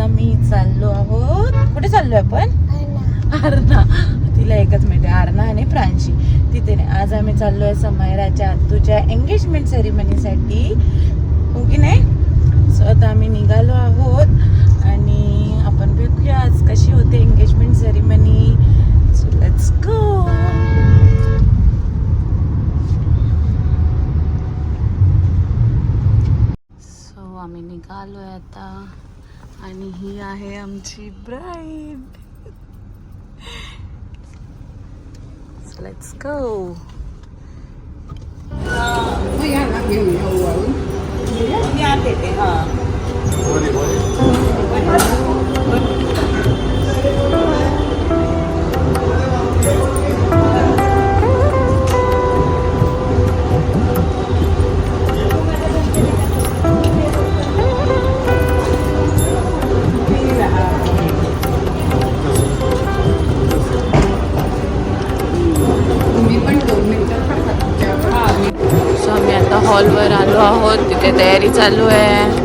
आम्ही चाललो आहोत. कुठे चाललोय आपण? आरणा. तिला एकच मिनिट. आरणा आणि प्रांशी तिथे नाही. आज आम्ही चाललोय समयराच्या आत्तूच्या एंगेजमेंट सेरेमनीसाठी, हो की नाही? सो आता आम्ही निघालो आहोत आणि आपण बघूया आज कशी होते engagement ceremony. So let's go. So आम्ही निघालोय आता आणि ही आहे आमची ब्राईड. So let's go. आम्ही आता हॉलवर आलो आहोत. तिथे तयारी चालू आहे.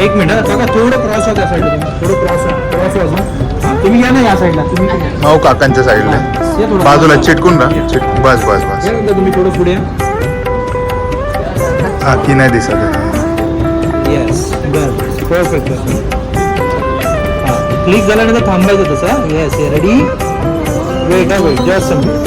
एक मिनिट काका, थोडं क्रॉस होत्या साईडला, थोडं क्रॉस अजून तुम्ही या ना या साईडला. तुम्ही हो काकांच्या साईडला बाजूला चिटकून राहा. बस बस बस. तुम्ही थोडं पुढे हा ती नाही दिसत. येस बस परफेक्ट. हां क्लिक झाल्यानंतर थांबायचं तसं. Yes ready. Wait wait just समजा.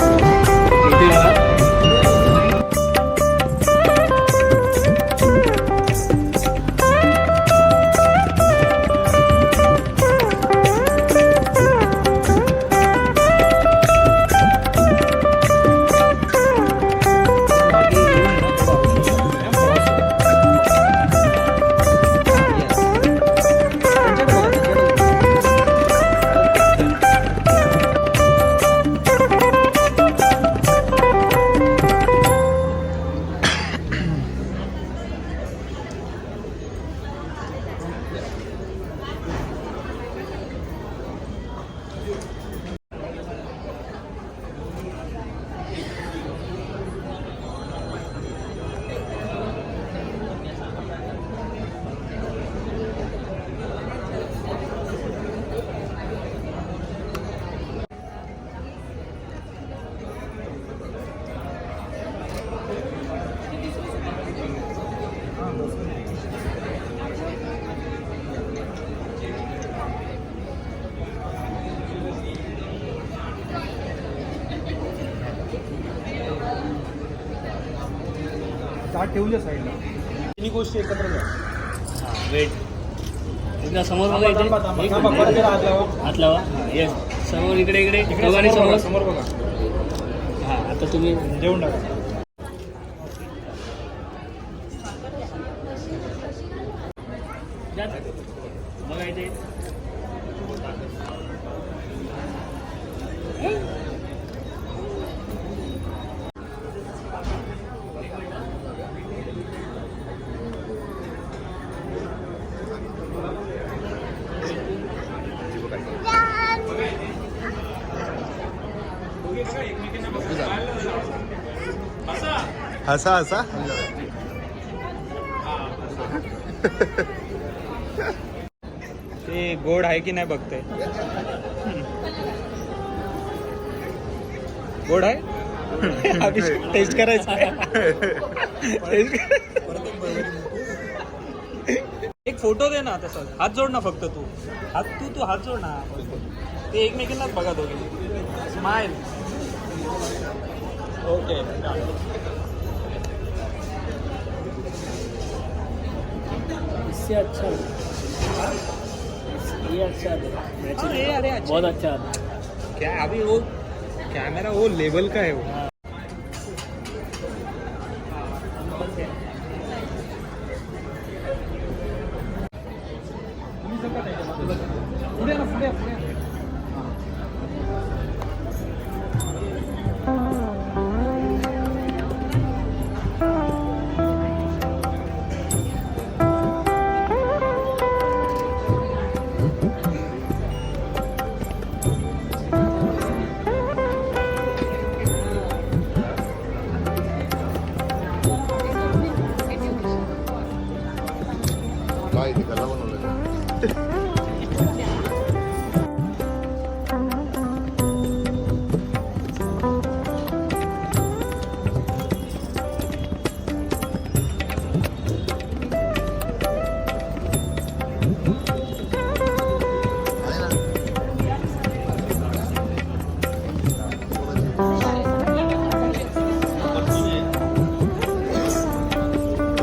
ताट ठेवूया साईडला. तिन्ही गोष्टी एकत्र घ्या. वेट एकदा समोर बघा इथे. हात लावा. येस समोर इकडे इकडे दोघांनी समोर समोर बघा. हां आता तुम्ही जेवण टाका. बघा इथे. हसा हसा. ते गोड आहे की नाही बघते. गोड आहे. अभिषेक टेस्ट करायचं आहे. एक फोटो दे ना तसं. हात जोड ना फक्त तू. तू हात जोड ना. ते एकमेकींनाच बघा दोघे. स्माइल. ओके इससे अच्छा ये अच्छा अरे अच्छा. बहुत अच्छा आता. क्या अभी वो कैमरा वो लेवल का है वो. पुढे ना पुढे पुढे. काय ते कला बनवलं.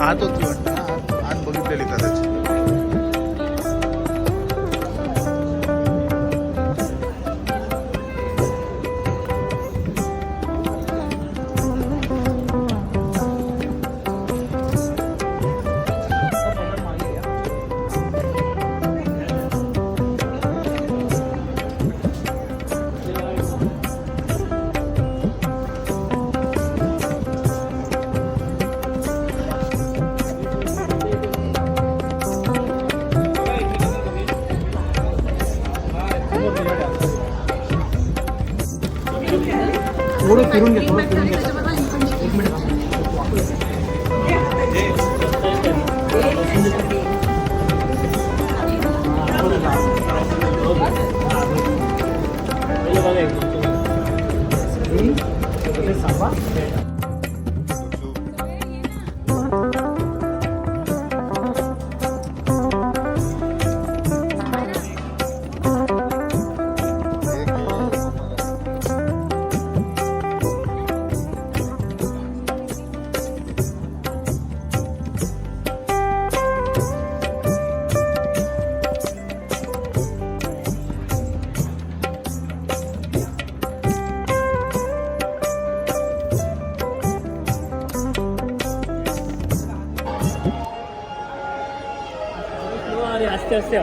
आत होती वाटतं ना. आत बघितलेली कदाचित. थोडं फिरून घे. थोडं फिरून घे. एक मिनिट. असते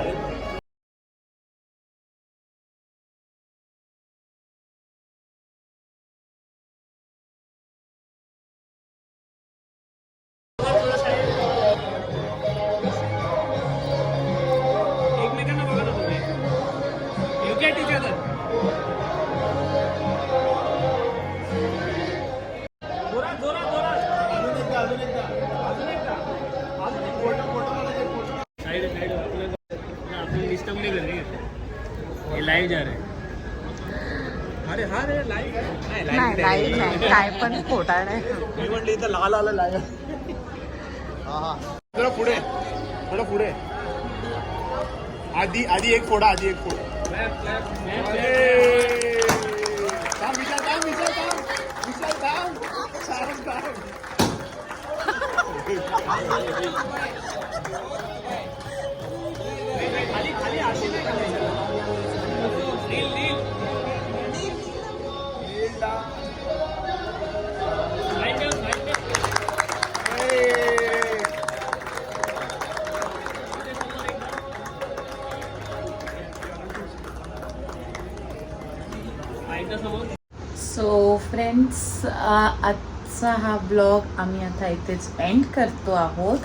एकमेकांना बघत होतो मी. You get each other. जोरात जोरात जोरात साइड साइड आपण डिस्टर्ब नहीं कर रहे ये लाइव जा रहे हैं. अरे हा रे लाईव्ह नाही लाईव्ह नाही काय पण खोटा नाही. मी म्हटलं इथं लाल आलं लाईव्ह. थोडं पुढे थोडं पुढे आधी आधी एक फोडा आधी एक फोड. थांब विशाल थांब विशाल थांब विशाल थांब छान थांब. खाली खाली आशी नाही करायचं. नील नील सो फ्रेंड्स आजचा हा ब्लॉग आम्ही आता इथेच एंड करतो आहोत.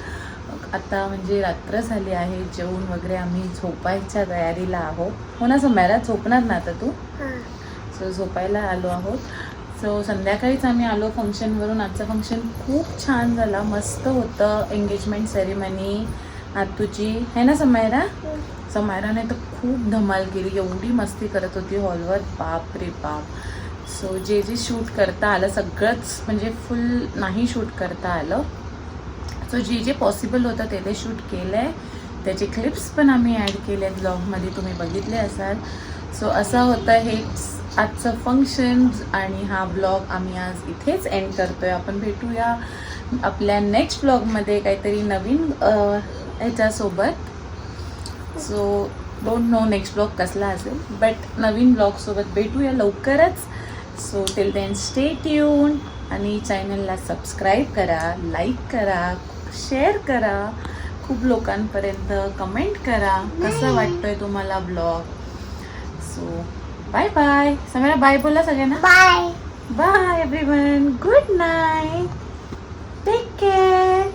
आता म्हणजे रात्र झाली आहे, जेवून वगैरे आम्ही झोपायच्या तयारीला आहोत. हो ना सुमेरा, झोपणार ना आता तू? सो झोपायला आलो आहोत. सो संध्याकाळीच आम्ही आलो फंक्शनवरून. आजचं फंक्शन खूप छान झाला, मस्त होतं. एंगेजमेंट सेरेमनी आतूची आहे ना समायरा? समायराने तर खूप धमाल केली, एवढी मस्ती करत होती हॉलवर, बाप रे बाप. सो जे जे शूट करता आलं सगळंच म्हणजे फुल नाही शूट करता आलं. सो जे जे पॉसिबल होतं ते ते शूट केलं आहे. त्याचे क्लिप्स पण आम्ही ॲड केले आहेत ब्लॉगमध्ये, तुम्ही बघितले असाल. सो असं होतं हे आजचं फंक्शन आणि हा ब्लॉग आम्ही आज इथेच एंड करतो आहे. आपण भेटूया आपल्या नेक्स्ट ब्लॉगमध्ये काहीतरी नवीन ह्याच्यासोबत. So don't know next blog कसला असेल, बट नवीन ब्लॉगसोबत भेटूया लवकरच. So till then stay tune आणि चॅनलला सबस्क्राईब करा, लाईक करा, शेअर करा, खूप लोकांपर्यंत कमेंट करा कसं वाटतोय तुम्हाला ब्लॉग. So bye bye. सगळ्यांना बाय बोला सगळ्यांना. Bye bye everyone. Good night. Take care.